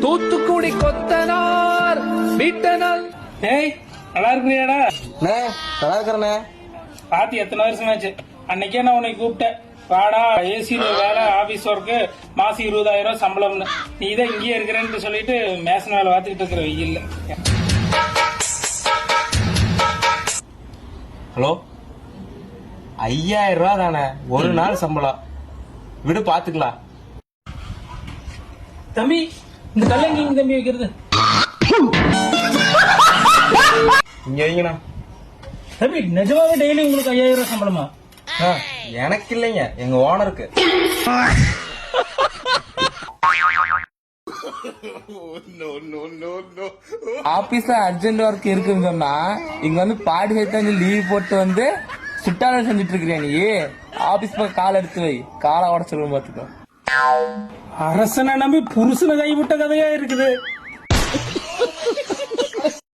தூத்துக்குடி கொத்தனார் வீட்டனால். ஏய், நல்லா இருக்கிறியாடா? நல்லா இருக்கிறண்ணே. பாத்தி எத்தனை வருஷமாச்சு. அன்னைக்கே நான் உன்னை கூப்பிட்டேன், வாடா ஏசியில வேலை, ஆபீஸ் ஒர்க்கு, மாசம் 20,000 சம்பளம்னு. நீ தான் இங்கேயே இருக்கிறேன்னு சொல்லிட்டு மேசன் வேலை பார்த்துக்கிட்டு இருக்கிற வெயில்ல. ஹலோ, 5,000 ரூபா தானே ஒரு நாள் சம்பளம். விடு பாத்துக்கலாம். தம்பி, இந்த கல்லங்க இங்க தம்பி வைக்கிறது. இங்க வைங்கண்ணா. தம்பி, நிஜமாவே டெய்லி உங்களுக்கு 5,000 ரூபாய் சம்பளமா? எனக்கு இல்லைங்க, எங்க ஓனருக்கு. ஆபீஸ்ல அர்ஜென்ட் ஒர்க் இருக்குன்னு சொன்னா இங்க வந்து பாடி சேர்த்து லீவ் போட்டு வந்து சுட்டால செஞ்சுட்டு இருக்கிறியா நீ? ஆபீஸ் பக்கம் கால் எடுத்து வை, காலை உடச்சிருவோம் பாத்துக்கோ. அரசனை நம்பி புருஷனை கைவிட்ட கதையா இருக்குது.